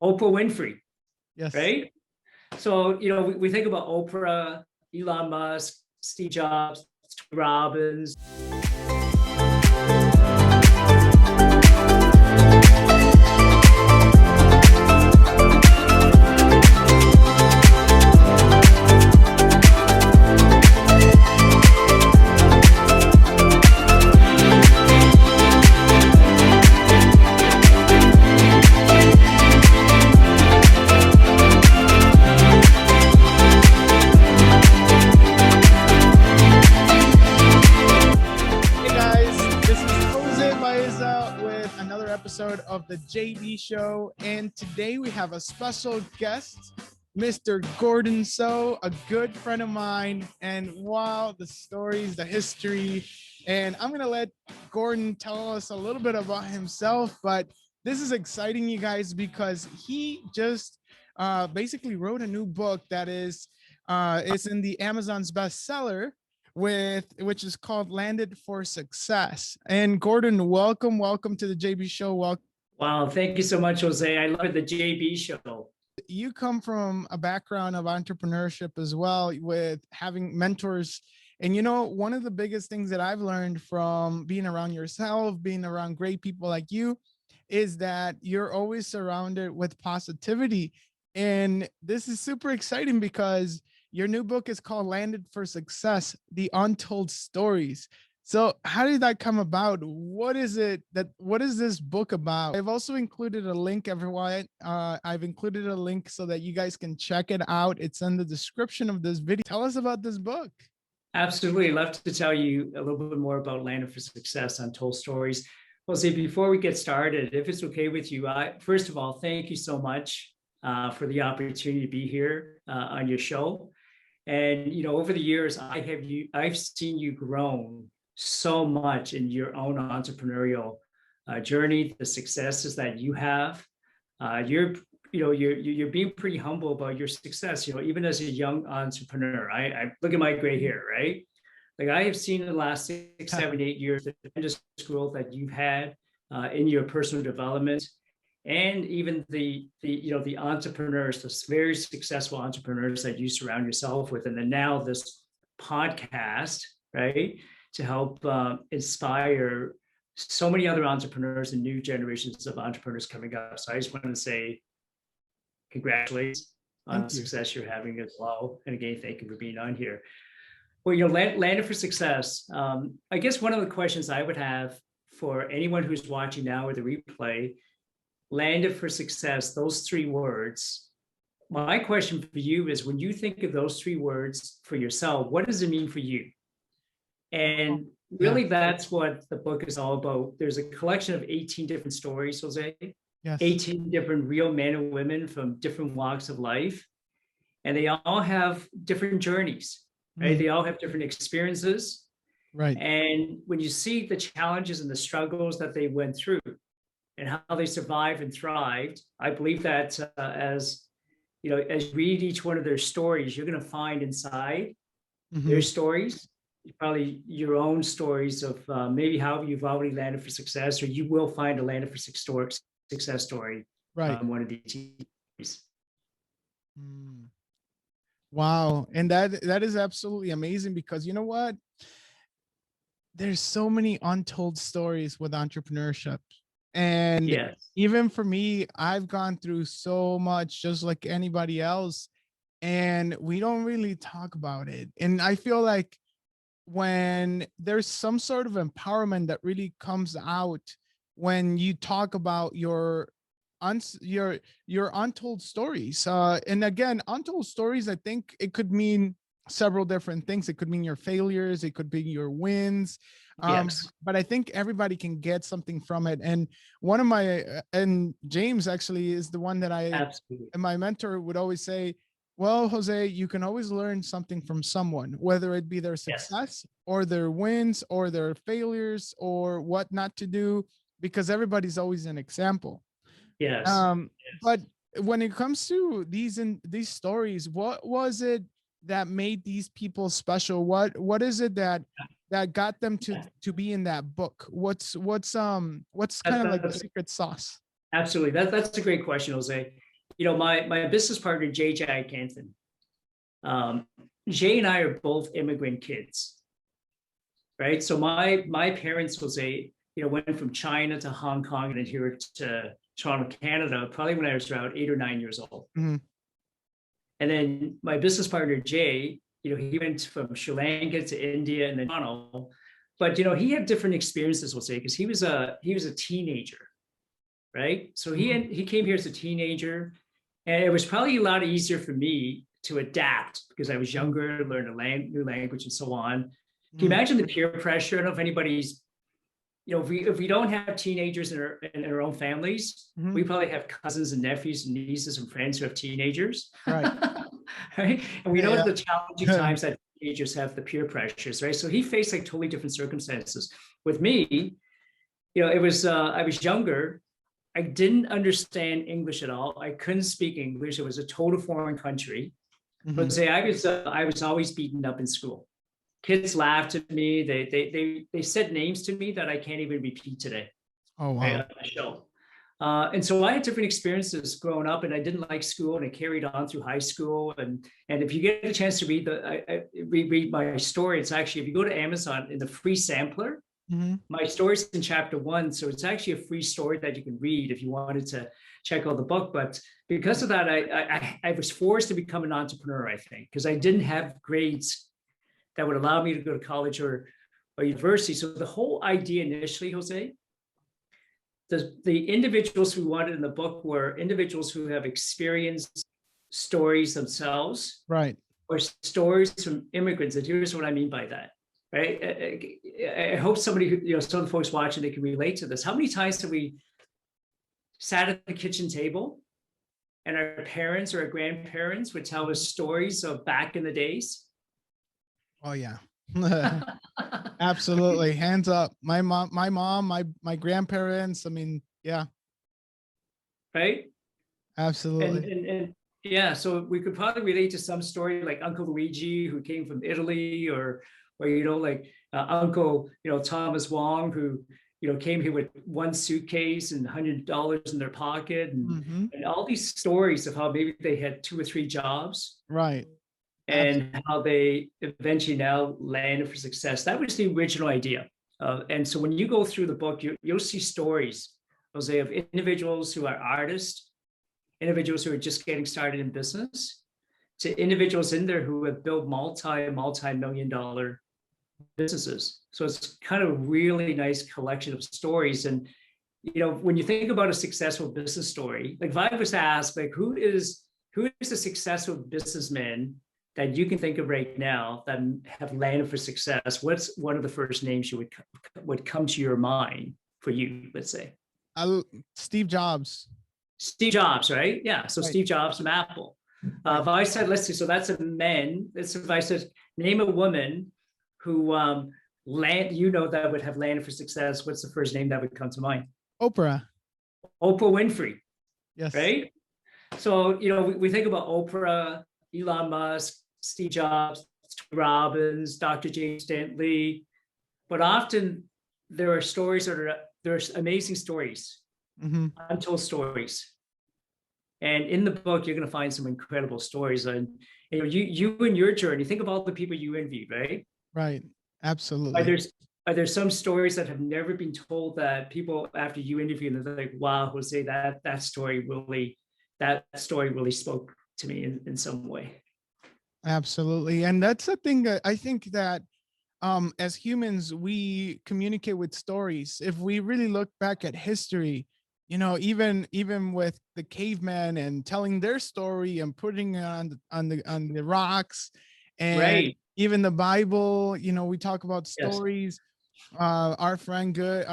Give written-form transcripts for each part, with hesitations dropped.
Oprah Winfrey, Yes. right? So, we think about Oprah, Elon Musk, Steve Jobs, Tony Robbins. Baeza with another episode of the JB Show, and today we have a special guest, Mr. Gordon So, a good friend of mine, and wow, the stories, the history, and I'm gonna let Gordon tell us a little bit about himself, but this is exciting, you guys, because he just basically wrote a new book that is it's in the Amazon's bestseller which is called Landed for Success. And Gordon, welcome to the JB Show. Welcome. Wow, thank you so much, Jose. I love it, the JB Show. You come from a background of entrepreneurship as well, with having mentors. And one of the biggest things that I've learned from being around yourself, being around great people like you, is that you're always surrounded with positivity. And this is super exciting because your new book is called Landed for Success, The Untold Stories. So how did that come about? What is this book about? I've also included a link, everyone. I've included a link so that you guys can check it out. It's in the description of this video. Tell us about this book. Absolutely. I'd love to tell you a little bit more about Landed for Success, Untold Stories. Jose, before we get started, if it's okay with you, first of all, thank you so much for the opportunity to be here on your show. And over the years, I've seen you grow so much in your own entrepreneurial journey, the successes that you have. You're being pretty humble about your success. Even as a young entrepreneur, I look at my gray hair, right? Like I have seen in the last 6, 7, 8 years the tremendous growth that you've had in your personal development. And even the entrepreneurs, the very successful entrepreneurs that you surround yourself with, and then now this podcast, right, to help inspire so many other entrepreneurs and new generations of entrepreneurs coming up. So I just want to say congratulations on the success you're having as well. And again, thank you for being on here. Well, Landed for Success. I guess one of the questions I would have for anyone who's watching now or the replay, Landed for Success, those 3 words. My question for you is, when you think of those 3 words for yourself, what does it mean for you? And really, that's what the book is all about. There's a collection of 18 different stories, Jose. Yes. 18 different real men and women from different walks of life. And they all have different journeys, right? They all have different experiences. Right. And when you see the challenges and the struggles that they went through, and how they survived and thrived, I believe that as you read each one of their stories, you're going to find inside their stories, probably your own stories of maybe how you've already landed for success, or you will find a landed for success story, right? One of these stories. Wow, and that is absolutely amazing, because you know what? There's so many untold stories with entrepreneurship. And even for me, I've gone through so much, just like anybody else, and we don't really talk about it. And I feel like when there's some sort of empowerment that really comes out when you talk about your untold stories, and again, untold stories, I think it could mean several different things. It could mean your failures, it could be your wins. But I think everybody can get something from it. And one of my and James actually is the one that and my mentor would always say, well, Jose, you can always learn something from someone, whether it be their success or their wins or their failures or what not to do, because everybody's always an example. But when it comes to these stories, what was it that made these people special? What is it that got them to be in that book? What's kind of like the secret sauce? Absolutely. That's a great question, Jose. my business partner, Jay Jack Anthony, Jay and I are both immigrant kids, right? So my parents went from China to Hong Kong and then here to Toronto, Canada, probably when I was around 8 or 9 years old. Mm-hmm. And then my business partner, Jay, he went from Sri Lanka to India and then Toronto. But, he had different experiences, we'll say, because he was a teenager, right? So he came here as a teenager, and it was probably a lot easier for me to adapt because I was younger, learn a new language and so on. Can you imagine the peer pressure? I don't know if anybody's, if we don't have teenagers in our own families, we probably have cousins and nephews and nieces and friends who have teenagers. Right. Right. And we know the challenging times that teenagers have, the peer pressures, right? So he faced like totally different circumstances. With me, it was I was younger. I didn't understand English at all. I couldn't speak English. It was a total foreign country. But say I was always beaten up in school. Kids laughed at me. They said names to me that I can't even repeat today. Oh wow! Right, on the show. And so I had different experiences growing up, and I didn't like school, and it carried on through high school. And if you get a chance to read read my story, it's actually, if you go to Amazon in the free sampler, my story's in chapter 1, so it's actually a free story that you can read if you wanted to check out the book. But because of that, I was forced to become an entrepreneur, I think, because I didn't have grades that would allow me to go to college or university. So the whole idea initially, Jose, the individuals we wanted in the book were individuals who have experienced stories themselves, right, or stories from immigrants. And here's what I mean by that, right? I hope somebody who, some of the folks watching, they can relate to this. How many times have we sat at the kitchen table and our parents or our grandparents would tell us stories of back in the days? Oh yeah. Absolutely. Hands up. My mom, my grandparents. I mean, yeah. Right. Absolutely. And yeah, so we could probably relate to some story like Uncle Luigi, who came from Italy, or like Uncle, Thomas Wong, who, came here with one suitcase and $100 in their pocket, and all these stories of how maybe they had 2 or 3 jobs. Right. And how they eventually now landed for success. That was the original idea. And so when you go through the book, you'll see stories, Jose, of individuals who are artists, individuals who are just getting started in business, to individuals in there who have built multi-million-dollar businesses. So it's kind of a really nice collection of stories. And, when you think about a successful business story, like if I was to ask, like, who is a successful businessman that you can think of right now that have landed for success? What's one of the first names you would come to your mind for you, let's say? Steve Jobs. Steve Jobs, right? Yeah. So right. Steve Jobs from Apple. If I said, let's see, so that's a man. If I said, name a woman who that would have landed for success, what's the first name that would come to mind? Oprah. Oprah Winfrey. Yes. Right? So, we think about Oprah, Elon Musk, Steve Jobs, Robbins, Dr. James Stanley, but often there are stories there's amazing stories, untold stories. And in the book, you're going to find some incredible stories. And you and your journey, think of all the people you interviewed, right? Right. Absolutely. Are there some stories that have never been told that people after you interview, they're like, wow, Jose, that story really spoke to me in some way? Absolutely. And that's the thing that I think that as humans, we communicate with stories. If we really look back at history, even with the cavemen and telling their story and putting it on the rocks, and right. Even the Bible, we talk about stories. Yes. Our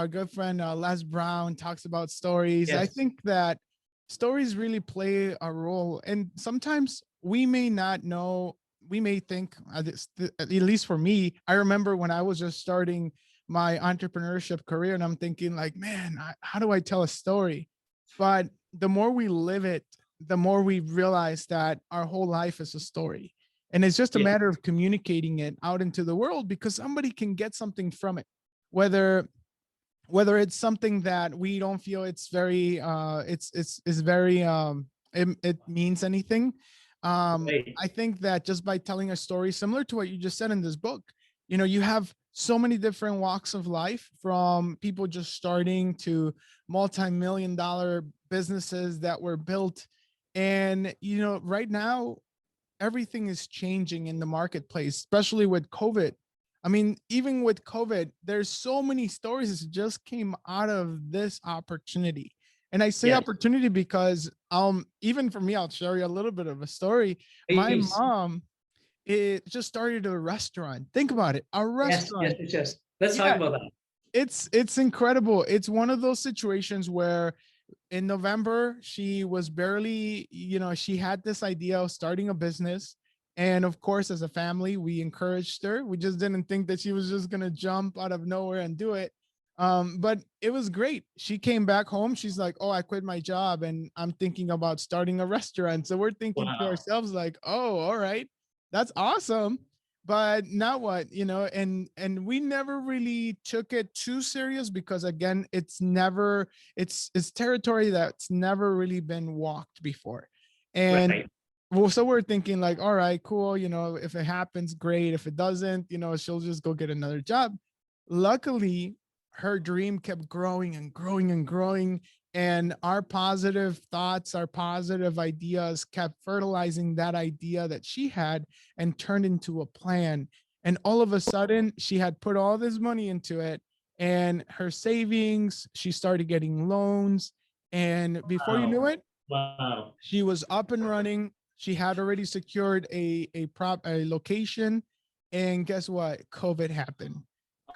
good friend Les Brown talks about stories. Yes. I think that stories really play a role, and sometimes we may not know. We may think, at least for me, I remember when I was just starting my entrepreneurship career, and I'm thinking like, man, how do I tell a story? But the more we live it, the more we realize that our whole life is a story. And it's just a matter of communicating it out into the world, because somebody can get something from it, whether it's something that we don't feel it's very it means anything. Right. I think that just by telling a story similar to what you just said in this book, you have so many different walks of life, from people just starting to multi-million dollar businesses that were built. And, right now, everything is changing in the marketplace, especially with COVID. I mean, even with COVID, there's so many stories that just came out of this opportunity. And I say Yes. opportunity because even for me, I'll share you a little bit of a story. My Please. mom, it just started a restaurant. Think about it, a Yes. Yes. restaurant. Yes. Yes. Let's talk Yeah, about that. it's incredible. It's one of those situations where in November, she was barely, she had this idea of starting a business. And of course, as a family, we encouraged her. We just didn't think that she was just going to jump out of nowhere and do it. But it was great. She came back home. She's like, oh, I quit my job and I'm thinking about starting a restaurant. So we're thinking to Wow. ourselves, like, oh, all right, that's awesome. But now what, and we never really took it too serious because again, it's territory that's never really been walked before. And Right. well, so we're thinking like, all right, cool, if it happens, great. If it doesn't, she'll just go get another job. Luckily, her dream kept growing and growing and growing, and our positive thoughts, our positive ideas kept fertilizing that idea that she had and turned into a plan. And all of a sudden, she had put all this money into it, and her savings, she started getting loans. And before you Wow. knew it, Wow. she was up and running. She had already secured a location. And guess what? COVID happened.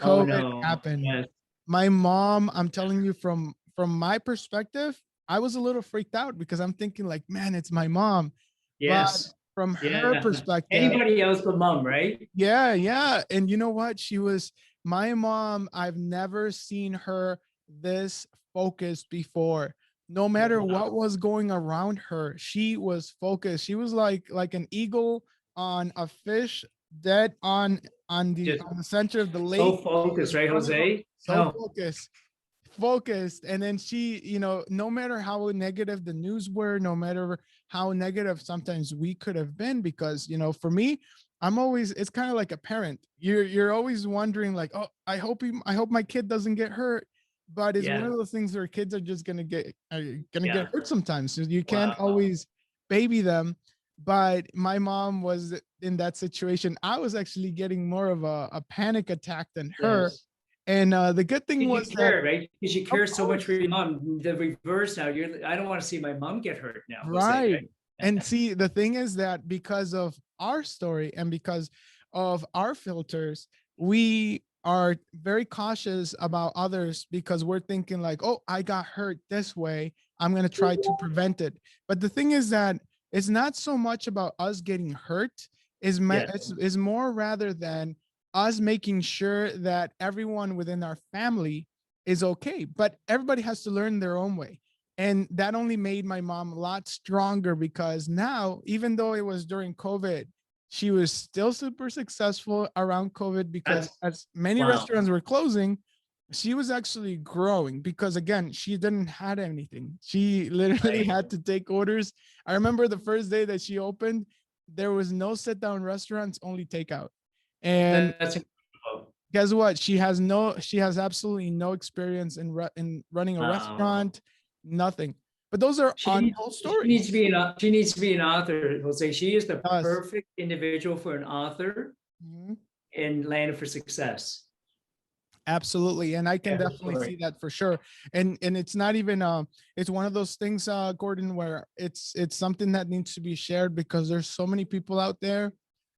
Oh COVID no. happened. Yes. My mom, I'm telling you, from my perspective, I was a little freaked out because I'm thinking like, man, it's my mom. But Yes. from her Yeah. perspective, Anybody else but mom, right? yeah, yeah. And you know what? She was my mom. I've never seen her this focused before. No matter what Wow. was going around her, she was focused. She was like an eagle on a fish dead Just on the center of the so lake. She focused, was right, running Jose? so Oh, focused. And then she, no matter how negative the news were, no matter how negative sometimes we could have been, because for me, I'm always, it's kind of like a parent. You're always wondering like, oh, I hope my kid doesn't get hurt. But it's one yeah. of those things where kids are just gonna get Yeah. hurt sometimes. So you can't Wow. always baby them. But my mom was in that situation. I was actually getting more of a panic attack than her. Yes. And the good thing Because you was that, care, right? Because you of care so much for course, your mom. The reverse now, I don't want to see my mom get hurt now, Jose, right. right? And see, the thing is that because of our story and because of our filters, we are very cautious about others because we're thinking like, oh, I got hurt this way, I'm going to try to prevent it. But the thing is that it's not so much about us getting hurt, Yes. is more rather than us making sure that everyone within our family is okay. But everybody has to learn their own way. And that only made my mom a lot stronger because now, even though it was during COVID, she was still super successful around COVID because That's as many wow. restaurants were closing, she was actually growing because again, she didn't have anything. She literally Right. had to take orders. I remember the first day that she opened, there was no sit down restaurants, only takeout. And That's incredible. guess what? She has absolutely no experience in running a Wow. restaurant, nothing. But those are untold She needs to stories. be she needs to be an author, Jose. She is the Yes. perfect individual for an author Mhm. in Land for Success. Absolutely. And I can Yeah, her definitely story. see that for sure. And it's not even it's one of those things, Gordon, where it's something that needs to be shared because there's so many people out there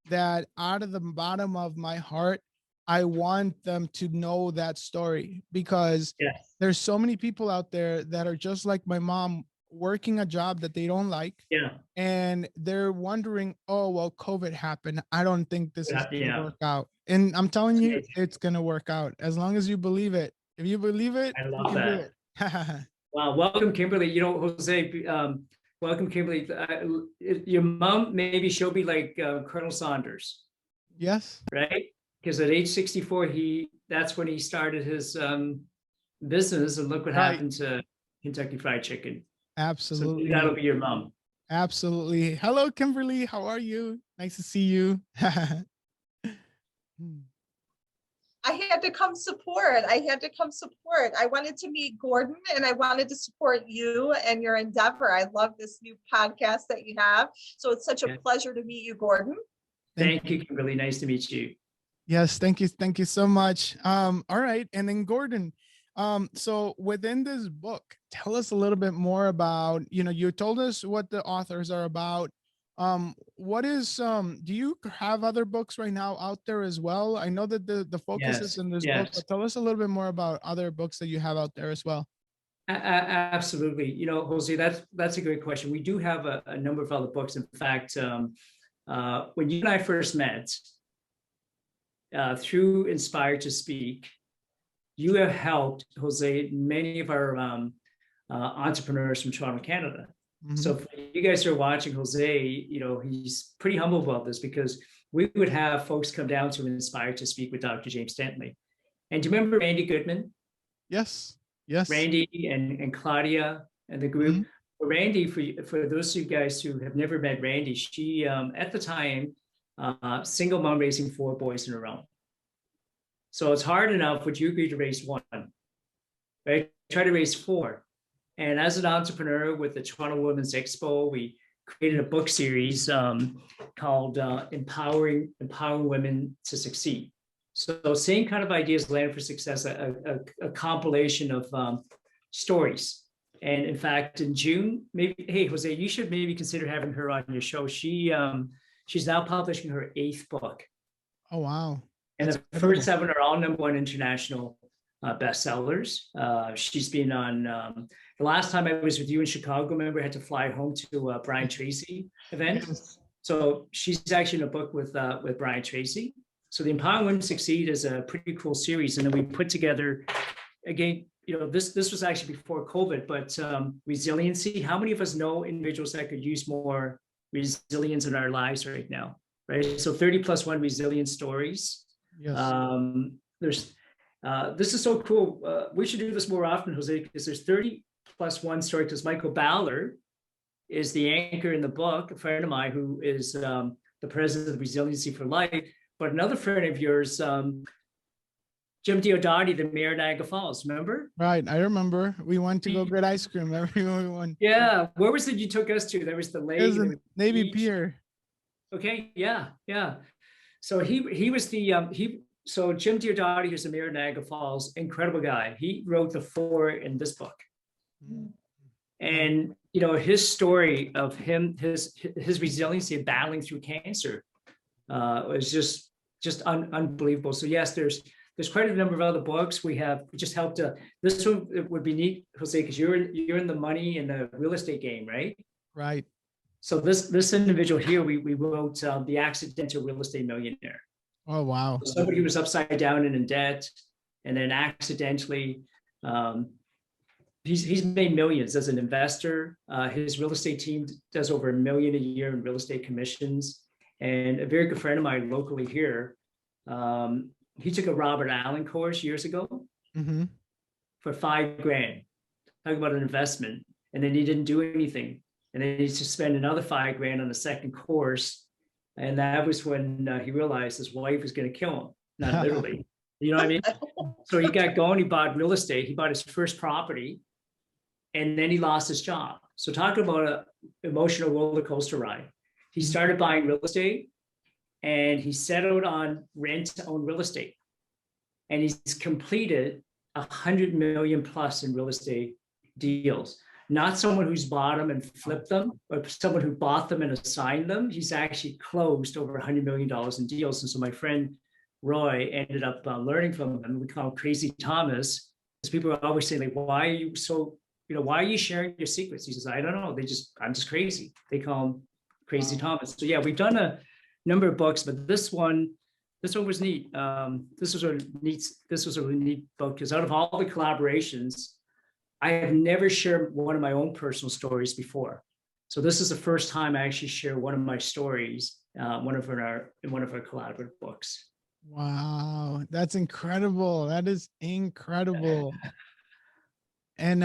that out of the bottom of my heart, I want them to know that story because Yes. there's so many people out there that are just like my mom working a job that they don't like, Yeah. and they're wondering, oh, well, COVID happened, I don't think this is Yeah. going to Yeah. work out. And I'm telling It's you, amazing. it's going to work out as long as you believe it. If you believe it, I you love can do that. it. Wow. Welcome, Kimberly. Jose, welcome, Kimberly. Your mom maybe showed me like Colonel Saunders, Yes. right? Because at age 64, that's when he started his business, and look what Right. happened to Kentucky Fried Chicken. So maybe that'll Absolutely. be your mom. Absolutely. Hello, Kimberly. How are you? Nice to see you. I had to come support. I wanted to meet Gordon and I wanted to support you and your endeavor. I love this new podcast that you have. So it's such a pleasure to meet you, Gordon. Thank you, Kimberly. Nice to meet you. Yes, thank you. Thank you so much. All right. And then Gordon, so within this book, tell us a little bit more about, you told us what the authors are about. What is, do you have other books right now out there as well? I know that the focus is in this book, but tell us a little bit more about other books that you have out there as well. Absolutely. Jose, that's a great question. We do have a number of other books. In fact, when you and I first met, through Inspire to Speak, you have helped, Jose, many of our entrepreneurs from Toronto, Canada. Mm-hmm. So for you guys who are watching, Jose, he's pretty humble about this, because we would have folks come down to Inspire to Speak with Dr. James Dentley. And do you remember Randy Goodman? Yes. Randy and Claudia and the group. Mm-hmm. Randy, for those of you guys who have never met Randy, she, at the time, single mom raising 4 boys in a row. So it's hard enough, would you agree to raise 1, right? Try to raise 4. And as an entrepreneur with the Toronto Women's Expo, we created a book series called Empowering Women to Succeed. So same kind of ideas, Land for Success, a compilation of stories. And in fact, in June, maybe, hey, Jose, you should maybe consider having her on your show. She's now publishing her 8th book. Oh, wow. And the first 7 are all #1 international bestsellers. She's been on, the last time I was with you in Chicago, remember, I had to fly home to a Brian Tracy event. Yes. So she's actually in a book with Brian Tracy. So the Empowering Women to Succeed is a pretty cool series. And then we put together, again, this was actually before COVID, but resiliency. How many of us know individuals that could use more resilience in our lives right now, right? So 30+1 resilience stories. Yes. This is so cool. We should do this more often, Jose, because there's 30+1 story, because Michael Ballard is the anchor in the book, a friend of mine who is the president of Resiliency for Life. But another friend of yours, Jim Diodati, the mayor of Niagara Falls, remember? Right, I remember. We went to go get ice cream. Everyone. Yeah, where was it you took us to? There was the lake. It was Navy Pier. Okay, yeah. So he was the so Jim Diodati, who's the mayor of Niagara Falls, incredible guy. He wrote the 4 in this book. Mm-hmm. And his story of his resiliency in battling through cancer was just unbelievable. So yes, there's quite a number of other books. We just helped this one, it would be neat, Jose, because you're in the money and the real estate game, right? Right. So this individual here, we wrote The Accidental Real Estate Millionaire. Oh, wow. So somebody who was upside down and in debt, and then accidentally, he's made millions as an investor. His real estate team does over $1 million a year in real estate commissions. And a very good friend of mine locally here, he took a Robert Allen course years ago for $5,000. Talk about an investment. And then he didn't do anything. And then he just spent another $5,000 on a second course. And that was when he realized his wife was going to kill him, not literally. You know what I mean? So he got going, he bought real estate, he bought his first property, and then he lost his job. So talk about an emotional roller coaster ride. He started buying real estate, and he settled on rent to own real estate. And he's completed 100 million plus in real estate deals. Not someone who's bought them and flipped them, but someone who bought them and assigned them. He's actually closed over $100 million in deals. And so my friend Roy ended up learning from him. We call him Crazy Thomas, because people are always saying, like, why are you so, why are you sharing your secrets? He says, I don't know. I'm just crazy. They call him Crazy Thomas. So yeah, we've done a number of books, but this one was neat. This was a really neat book, because out of all the collaborations, I have never shared one of my own personal stories before. So this is the first time I actually share one of my stories, in one of our collaborative books. Wow, that's incredible. That is incredible. And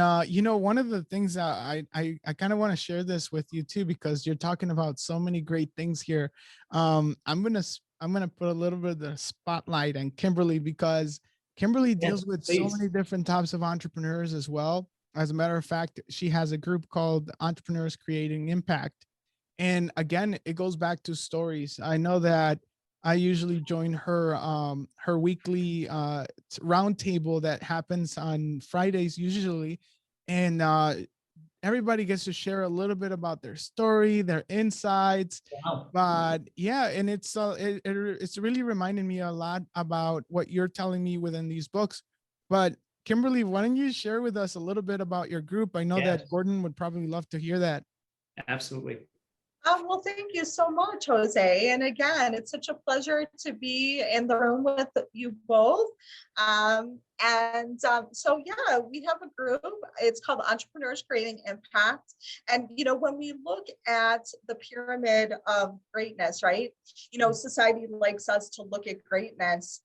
one of the things that I kind of want to share this with you too, because you're talking about so many great things here. I'm gonna put a little bit of the spotlight on Kimberly, because Kimberly deals with so many different types of entrepreneurs as well. As a matter of fact, she has a group called Entrepreneurs Creating Impact. And again, it goes back to stories. I know that I usually join her weekly roundtable that happens on Fridays usually, and everybody gets to share a little bit about their story, their insights. Wow. But yeah, and it's really reminding me a lot about what you're telling me within these books. But Kimberly, why don't you share with us a little bit about your group? I know that Gordon would probably love to hear that. Absolutely. Well, thank you so much, Jose. And again, it's such a pleasure to be in the room with you both. So yeah, we have a group. It's called Entrepreneurs Creating Impact. And, when we look at the pyramid of greatness, right? Society likes us to look at greatness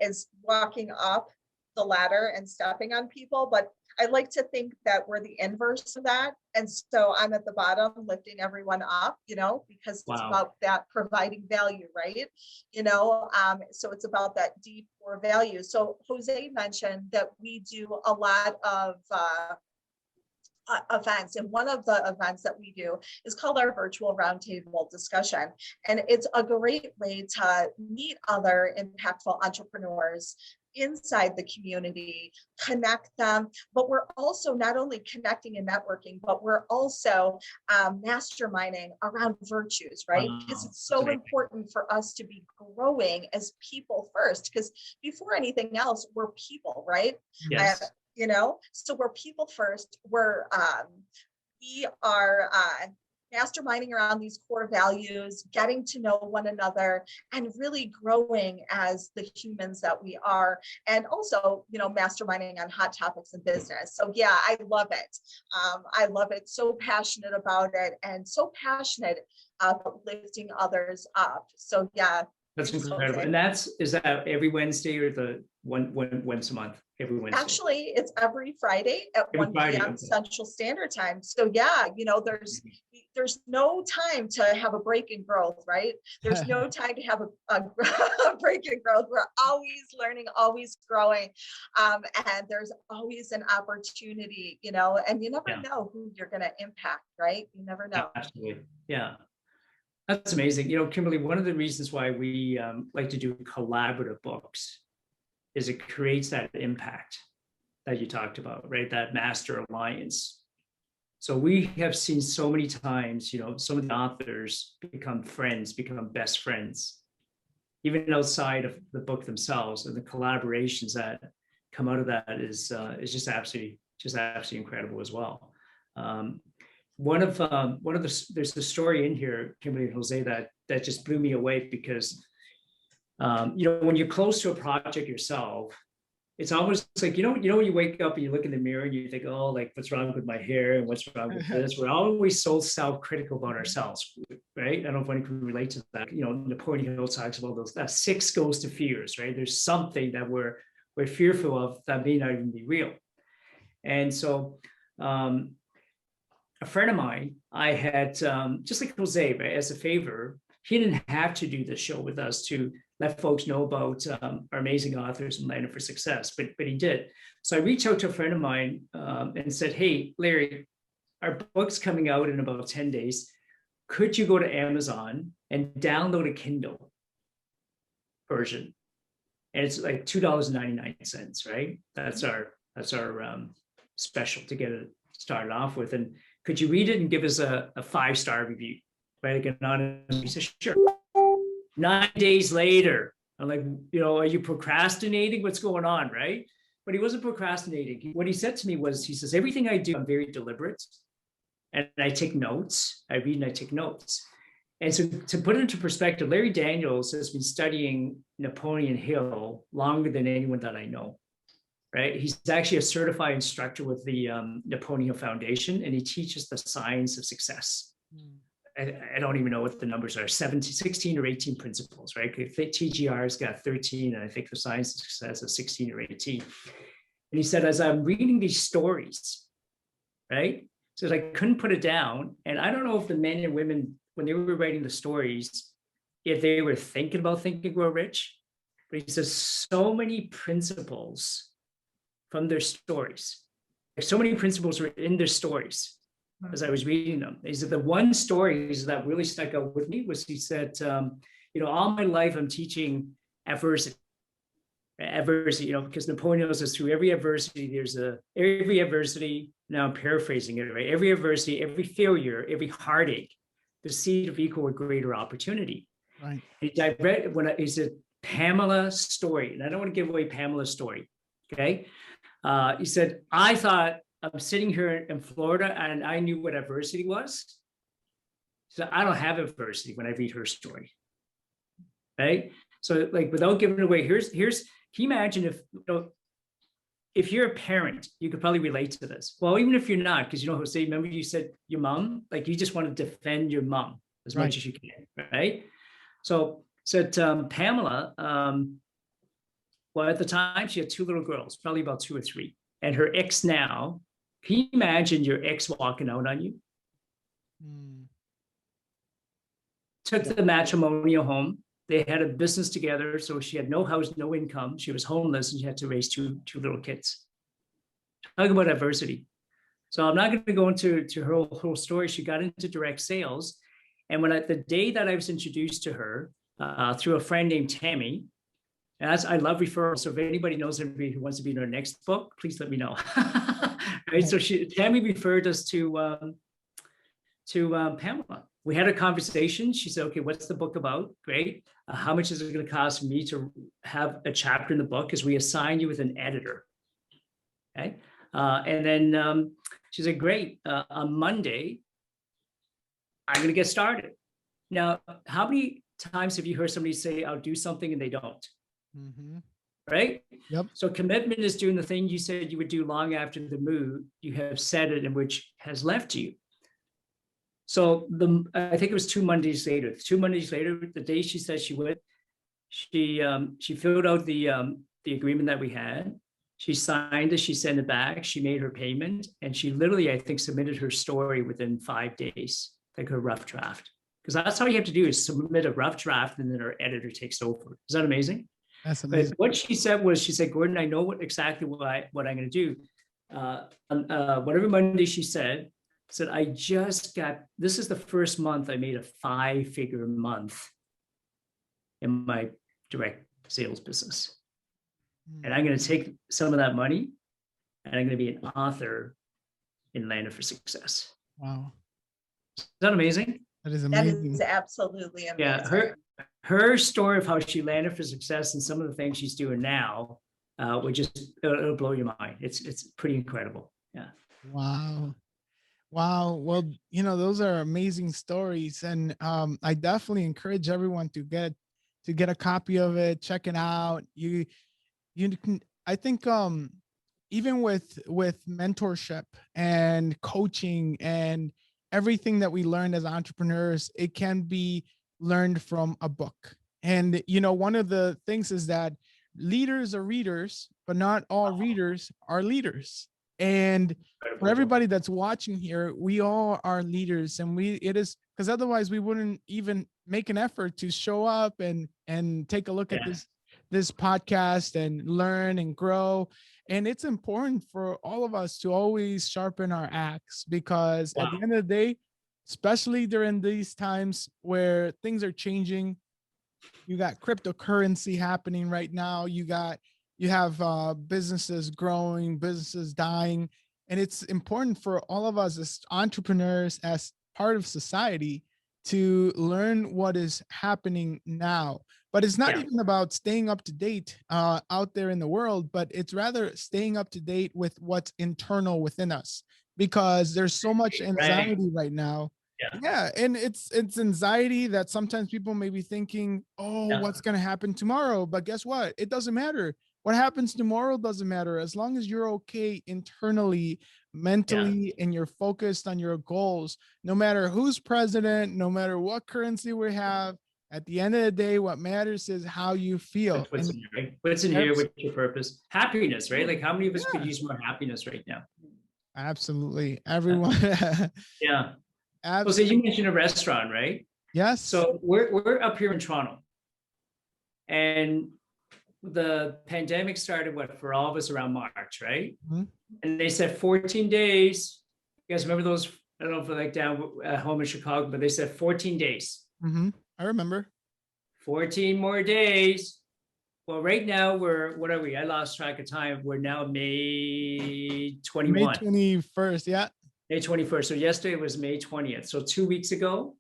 as walking up the ladder and stepping on people. But I like to think that we're the inverse of that. And so I'm at the bottom lifting everyone up, because it's about that providing value, right? So it's about that deep core value. So Jose mentioned that we do a lot of events, and one of the events that we do is called our virtual roundtable discussion, and it's a great way to meet other impactful entrepreneurs inside the community, connect them. But we're also not only connecting and networking, but we're also masterminding around virtues, right? Because it's so important for us to be growing as people first, because before anything else, we're people, right? Yes. So we're people first. We are masterminding around these core values, getting to know one another, and really growing as the humans that we are. And also, masterminding on hot topics in business. So yeah, I love it. I love it. So passionate about it, and so passionate about lifting others up. So yeah. That's incredible. And is that every Wednesday, or the once a month? Every Wednesday? Actually, it's every Friday at 1 p.m. Central Standard Time. So yeah, there's no time to have a break in growth, right? There's no time to have a break in growth. We're always learning, always growing. And there's always an opportunity, and you never know who you're going to impact, right? You never know. Absolutely. Yeah. That's amazing. Kimberly, one of the reasons why we like to do collaborative books is it creates that impact that you talked about, right? That master alliance. So we have seen so many times, some of the authors become friends, become best friends, even outside of the book themselves, and the collaborations that come out of that is just absolutely incredible as well. There's a story in here, Kimberly and Jose, that just blew me away, because when you're close to a project yourself, it's almost like, when you wake up and you look in the mirror and you think, oh, like, what's wrong with my hair and what's wrong with this? We're always so self-critical about ourselves, right? I don't know if anyone can relate to that. Napoleon Hill talks about those, that 6 goes to fears, right? There's something that we're fearful of that may not even be real. And so a friend of mine, I had, just like Jose, right, as a favor, he didn't have to do the show with us to let folks know about our amazing authors and Landing for Success, but he did. So I reached out to a friend of mine and said, hey, Larry, our book's coming out in about 10 days. Could you go to Amazon and download a Kindle version? And it's like $2.99, right? That's our special to get it started off with. And could you read it and give us a 5-star review? Right? Like an honest, he said, sure. 9 days later, I'm like, are you procrastinating? What's going on, right? But he wasn't procrastinating. What he said to me was, he says, everything I do, I'm very deliberate, and I take notes. I read and I take notes. And so, to put it into perspective, Larry Daniels has been studying Napoleon Hill longer than anyone that I know. Right? He's actually a certified instructor with the Napoleon Hill Foundation, and he teaches the science of success. I don't even know what the numbers are, 16 or 18 principles, right? TGR's got 13, and I think the science of success is 16 or 18. And he said, as I'm reading these stories, right? Says I couldn't put it down. And I don't know if the men and women, when they were writing the stories, if they were thinking about Think and Grow Rich, but he says so many principles from their stories. So many principles were in their stories as I was reading them. He said the one story that really stuck out with me was he said, all my life I'm teaching adversity, because Napoleon says through every adversity, every adversity, now I'm paraphrasing it, right? Every adversity, every failure, every heartache, the seed of equal or greater opportunity. Right. I read he said Pamela's story, and I don't want to give away Pamela's story. Okay. He said, I thought I'm sitting here in Florida and I knew what adversity was. So I don't have adversity when I read her story. Right. So like without giving it away, here's can you imagine if you're a parent, you could probably relate to this. Well, even if you're not, because Jose, remember you said your mom, like you just want to defend your mom as much as you can, right? So said Pamela, well, at the time she had two little girls, probably about 2 or 3. And her ex now, can you imagine your ex walking out on you? Took the matrimonial home. They had a business together. So she had no house, no income. She was homeless and she had to raise two little kids. Talk about adversity. So I'm not going to go into her whole story. She got into direct sales. And the day that I was introduced to her through a friend named Tammy, as I love referrals. So if anybody knows anybody who wants to be in our next book, please let me know. Right. So Tammy referred us to Pamela. We had a conversation. She said, okay, what's the book about? Great. How much is it going to cost me to have a chapter in the book? Because we assign you with an editor. Okay. And then she said, great. On Monday, I'm going to get started. Now, how many times have you heard somebody say, I'll do something and they don't? Mm-hmm. Right? Yep. So commitment is doing the thing you said you would do long after the move you have said it and which has left you. So I think it was 2 Mondays later. 2 Mondays later, the day she said she would, she filled out the agreement that we had. She signed it. She sent it back. She made her payment, and she literally, I think, submitted her story within 5 days, like her rough draft. Because that's all you have to do is submit a rough draft, and then our editor takes over. Is that amazing? That's amazing. But what she said was, she said, Gordon, I know exactly what I'm going to do. Whatever Monday she said, I just got, this is the first month I made a 5-figure month in my direct sales business. And I'm going to take some of that money and I'm going to be an author in Landed for Success. Wow. Is that amazing? That is amazing. That is absolutely amazing. Yeah, her story of how she landed for success and some of the things she's doing now would just, it'll blow your mind. It's pretty incredible. Yeah. Wow. Wow. Well, those are amazing stories. And I definitely encourage everyone to get a copy of it, check it out. You can, I think, even with mentorship and coaching and everything that we learned as entrepreneurs, it can be learned from a book. And, one of the things is that leaders are readers, but not all readers are leaders. And for everybody that's watching here, we all are leaders, and it is because otherwise we wouldn't even make an effort to show up and take a look at this podcast and learn and grow. And it's important for all of us to always sharpen our axe, because at the end of the day, especially during these times where things are changing, you got cryptocurrency happening right now. You have businesses growing, businesses dying. And it's important for all of us as entrepreneurs, as part of society, to learn what is happening now. But it's not even about staying up to date out there in the world, but it's rather staying up to date with what's internal within us, because there's so much anxiety right now. Yeah. And it's anxiety that sometimes people may be thinking, what's going to happen tomorrow? But guess what? It doesn't matter. What happens tomorrow doesn't matter, as long as you're okay internally, mentally, and you're focused on your goals. No matter who's president, no matter what currency we have, At the end of the day, what matters is how you feel. What's in here, right? What's in here? What's your purpose? Happiness, right? Like how many of us could use more happiness right now? Absolutely. Everyone. Yeah. Absolutely. Well, so you mentioned a restaurant, right? Yes. So we're up here in Toronto, and the pandemic started for all of us around March, right? Mm-hmm. And they said 14 days. You guys remember those? I don't know if they're like down at home in Chicago, but they said 14 days. Mm-hmm. I remember. 14 more days. Well, right now what are we? I lost track of time. We're now May 21. May 21st, yeah. May 21st. So yesterday was May 20th. So 2 weeks ago,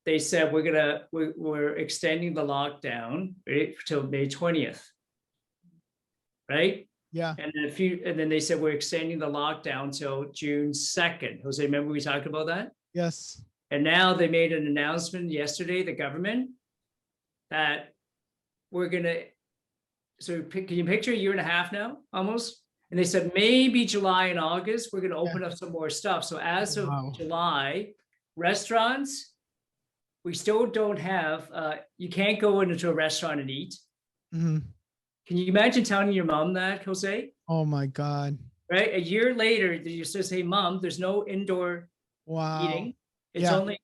they said we're extending the lockdown right till May 20th. Right? Yeah. And then they said we're extending the lockdown till June 2nd. Jose, remember we talked about that? Yes. And now they made an announcement yesterday, the government, that we're gonna. So can you picture a year and a half now, almost? And they said maybe July and August we're gonna open up some more stuff. So as of July, restaurants, we still don't have. You can't go into a restaurant and eat. Mm-hmm. Can you imagine telling your mom that, Jose? Oh my God. Right? A year later, you just say, Mom, there's no indoor eating. It's only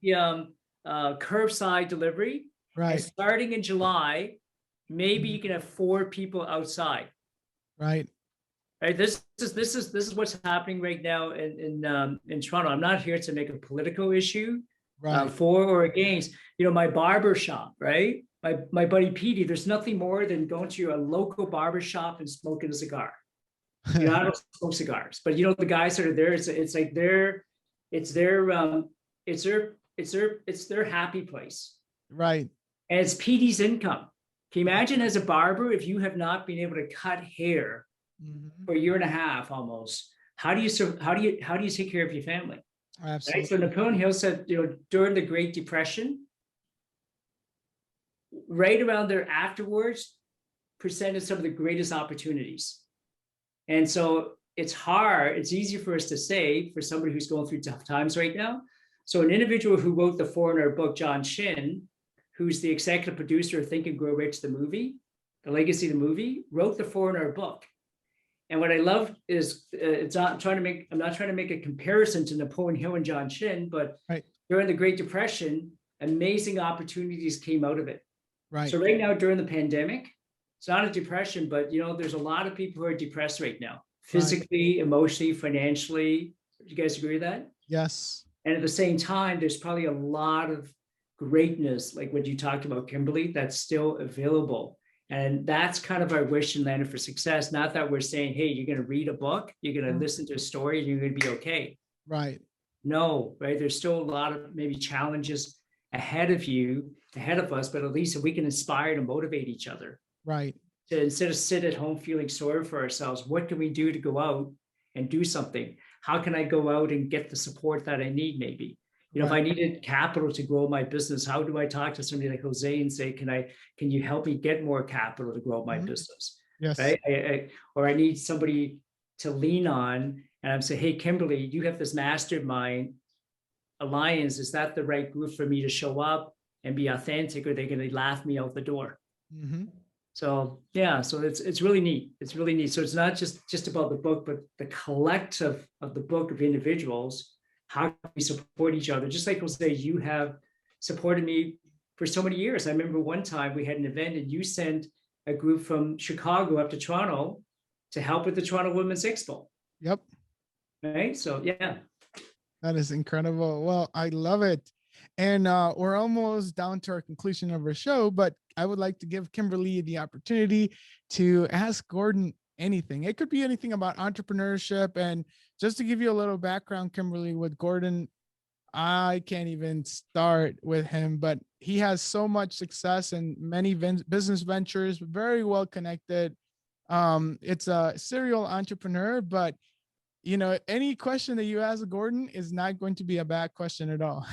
curbside delivery. Right. And starting in July, maybe you can have 4 people outside. Right. Right. This is what's happening right now in Toronto. I'm not here to make a political issue for or against. You know, my barber shop, right? My buddy Petey, there's nothing more than going to a local barber shop and smoking a cigar. You know, I don't smoke cigars, but you know, the guys that are there, it's like it's their happy place. Right. And it's Petey's income. Can you imagine as a barber, if you have not been able to cut hair for a year and a half almost, how do you take care of your family? Absolutely. Right? So Napoleon Hill said, you know, during the Great Depression, right around there afterwards, presented some of the greatest opportunities. And so it's hard, it's easy for us to say for somebody who's going through tough times right now. So an individual who wrote the Foreigner book, John Shin, who's the executive producer of Think and Grow Rich, the movie, the legacy of the movie, wrote the Foreigner book. And what I love is I'm not trying to make a comparison to Napoleon Hill and John Shin, but during the Great Depression, amazing opportunities came out of it. Right. So right now during the pandemic, it's not a depression, but you know, there's a lot of people who are depressed right now, physically, emotionally, financially. Do you guys agree with that? Yes. And at the same time, there's probably a lot of greatness, like what you talked about, Kimberly, that's still available. And that's kind of our wish in Landed for Success. Not that we're saying, hey, you're going to read a book, you're going to listen to a story, and you're going to be okay. Right. No, right? There's still a lot of maybe challenges ahead of us, but at least if we can inspire and motivate each other. Right. To instead of sit at home feeling sorry for ourselves, what can we do to go out and do something? How can I go out and get the support that I need maybe? You know, if I needed capital to grow my business, how do I talk to somebody like Jose and say, can you help me get more capital to grow my business? Yes. Right. Or I need somebody to lean on, and I'm saying, hey, Kimberly, you have this mastermind alliance. Is that the right group for me to show up and be authentic, or are they going to laugh me out the door? Mm-hmm. So yeah, so it's really neat. It's really neat. So it's not just about the book, but the collective of the book of individuals. How can we support each other? Just like Jose, you have supported me for so many years. I remember one time we had an event and you sent a group from Chicago up to Toronto to help with the Toronto Women's Expo. Yep. Right. So yeah. That is incredible. Well, I love it. And we're almost down to our conclusion of our show, but I would like to give Kimberly the opportunity to ask Gordon anything. It could be anything about entrepreneurship. And just to give you a little background, Kimberly, with Gordon, I can't even start with him, but he has so much success in many business ventures, very well connected. It's a serial entrepreneur, but you know, any question that you ask Gordon is not going to be a bad question at all.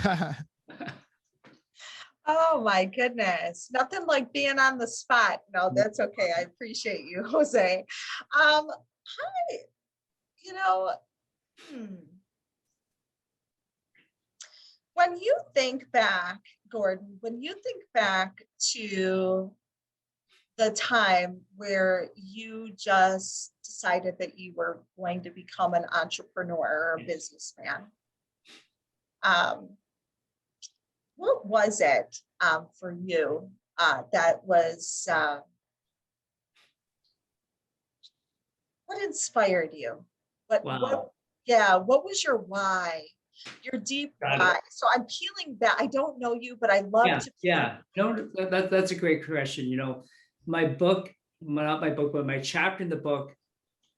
Oh my goodness. Nothing like being on the spot. No, that's okay. I appreciate you, Jose. Hi, you know, when you think back, Gordon, when you think back to the time where you just decided that you were going to become an entrepreneur or a businessman, what was it for you that was, what inspired you? Wow. What was your why? Your deep Got why. it. So I'm peeling back. I don't know you, but I love Yeah, to. yeah. No, that's a great question. You know, my book, not my book, but my chapter in the book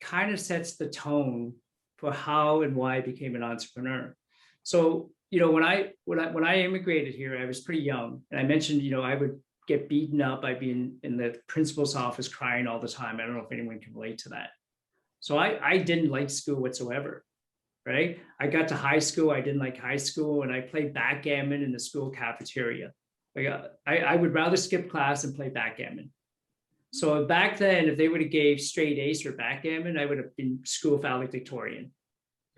kind of sets the tone for how and why I became an entrepreneur. So, you know, when I immigrated here, I was pretty young, and I mentioned, you know, I would get beaten up. I'd be in the principal's office crying all the time. I don't know if anyone can relate to that. So I didn't like school whatsoever. Right? I got to high school. I didn't like high school, and I played backgammon in the school cafeteria. Like I would rather skip class and play backgammon. So back then, if they would have gave straight A's for backgammon, I would have been school valedictorian,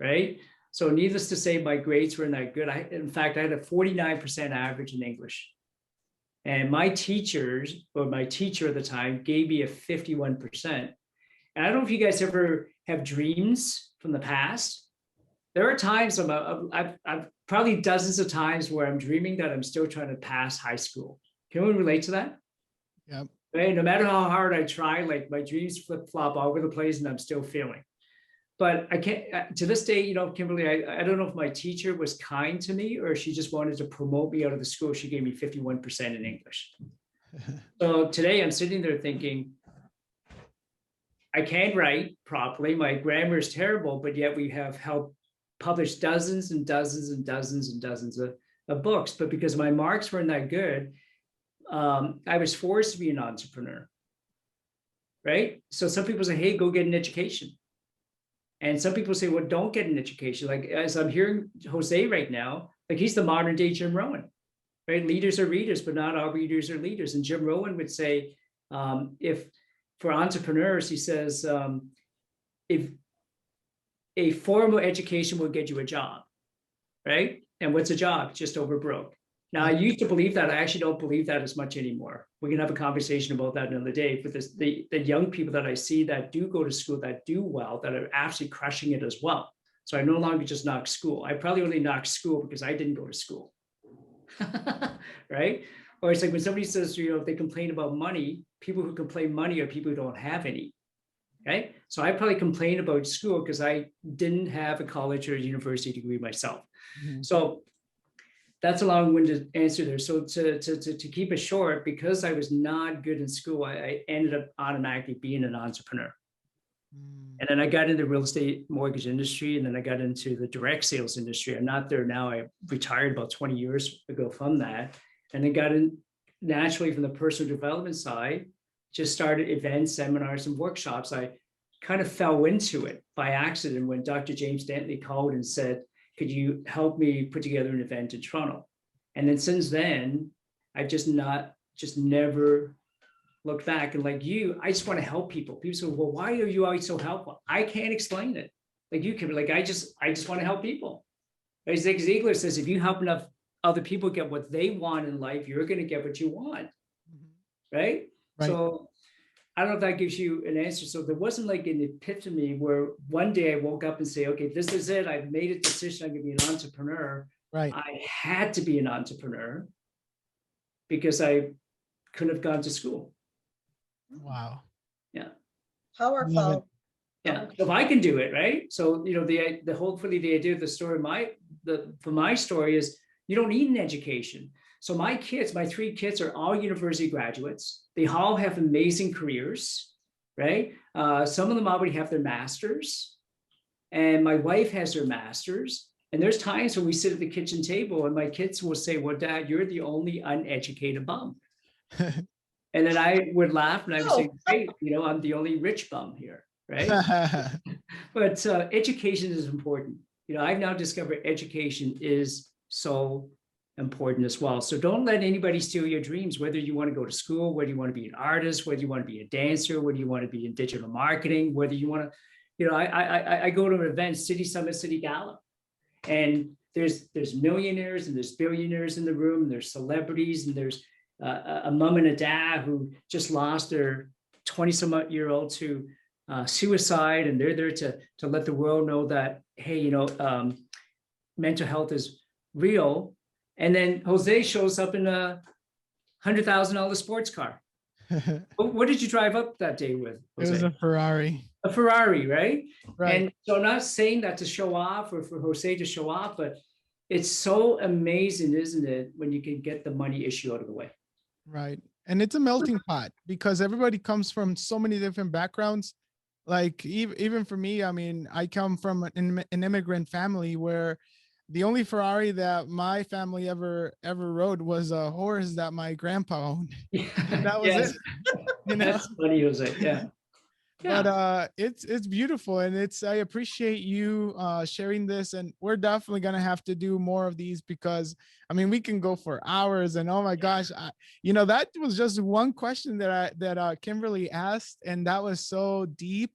right? So needless to say, my grades weren't that good. In fact, I had a 49% average in English. And my teachers, or my teacher at the time, gave me a 51%. And I don't know if you guys ever have dreams from the past. There are times I've probably dozens of times where I'm dreaming that I'm still trying to pass high school. Can we relate to that? Yep. Right? No matter how hard I try, like my dreams flip flop all over the place, and I'm still failing. But I can't, to this day, you know, Kimberly, I don't know if my teacher was kind to me or she just wanted to promote me out of the school. She gave me 51% in English. So today I'm sitting there thinking, I can't write properly. My grammar is terrible, but yet we have helped publish dozens and dozens and dozens and dozens of books. But because my marks weren't that good, I was forced to be an entrepreneur, right? So some people say, hey, go get an education. And some people say, well, don't get an education. Like as I'm hearing Jose right now, like he's the modern day Jim Rohn, right? Leaders are readers, but not all readers are leaders. And Jim Rohn would say, if for entrepreneurs, he says, if a formal education will get you a job, right? And what's a job? Just over broke. Now, I used to believe that. I actually don't believe that as much anymore. We can have a conversation about that another day. But the young people that I see that do go to school, that do well, that are actually crushing it as well. So I no longer just knock school. I probably only knock school because I didn't go to school, right? Or it's like when somebody says, you know, if they complain about money, people who complain money are people who don't have any. Okay, so I probably complain about school because I didn't have a college or a university degree myself. Mm-hmm. So that's a long-winded answer there. So to keep it short, because I was not good in school, I ended up automatically being an entrepreneur. And then I got into the real estate mortgage industry, and then I got into the direct sales industry. I'm not there now. I retired about 20 years ago from that, and then got in naturally from the personal development side. Just started events, seminars, and workshops. I kind of fell into it by accident when Dr. James Dantley called and said, could you help me put together an event in Toronto? And then since then, I've just never looked back. And like you, I just want to help people. People say, well, why are you always so helpful? I can't explain it. Like you can be like, I just want to help people. As Zig Ziglar says, if you help enough other people get what they want in life, you're going to get what you want. Right? So I don't know if that gives you an answer. So there wasn't like an epiphany where one day I woke up and say, okay, this is it. I've made a decision. I'm going to be an entrepreneur. Right. I had to be an entrepreneur because I couldn't have gone to school. Wow. Yeah. Powerful. Yeah. So if I can do it, right? So, you know, the hopefully the idea of the story, for my story is you don't need an education. So my three kids are all university graduates. They all have amazing careers, right? Some of them already have their masters, and my wife has her masters. And there's times when we sit at the kitchen table and my kids will say, well, Dad, you're the only uneducated bum. And then I would laugh and I would say, great, you know, I'm the only rich bum here, right? But education is important. You know, I've now discovered education is so important as well. So don't let anybody steal your dreams, whether you want to go to school, whether you want to be an artist, whether you want to be a dancer, whether you want to be in digital marketing, whether you want to, you know, I go to an event, City Summit, City Gala, and there's millionaires and there's billionaires in the room, and there's celebrities, and there's a mom and a dad who just lost their 20-some-year-old to suicide, and they're there to let the world know that, hey, mental health is real. And then Jose shows up in a $100,000 sports car. What did you drive up that day with, Jose? It was a Ferrari. A Ferrari, right? Right. And so I'm not saying that to show off or for Jose to show off, but it's so amazing, isn't it, when you can get the money issue out of the way? Right. And it's a melting pot because everybody comes from so many different backgrounds. Like even for me, I mean, I come from an immigrant family where the only Ferrari that my family ever rode was a horse that my grandpa owned. And that was it. That's funny, Jose. Yeah. But it's beautiful, and I appreciate you sharing this, and we're definitely gonna have to do more of these because I mean we can go for hours, and oh my gosh, that was just one question that Kimberly asked, and that was so deep,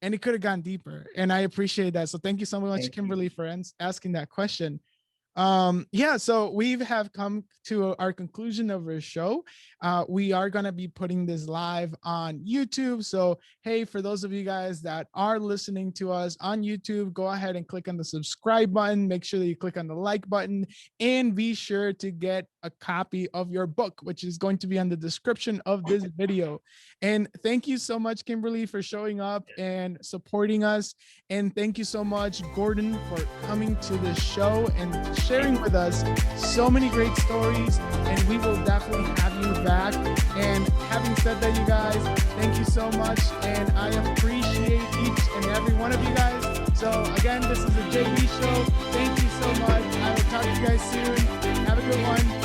and it could have gone deeper, and I appreciate that. So thank you so much, Kimberly, for asking that question. So we have come to our conclusion of our show. We are going to be putting this live on YouTube. So, hey, for those of you guys that are listening to us on YouTube, go ahead and click on the subscribe button. Make sure that you click on the like button, and be sure to get a copy of your book, which is going to be on the description of this video. And thank you so much, Kimberly, for showing up and supporting us. And thank you so much, Gordon, for coming to the show and sharing with us so many great stories. And we will definitely have you back. And having said that, you guys, thank you so much. And I appreciate each and every one of you guys. So again, this is the JB Show. Thank you so much. I will talk to you guys soon. Have a good one.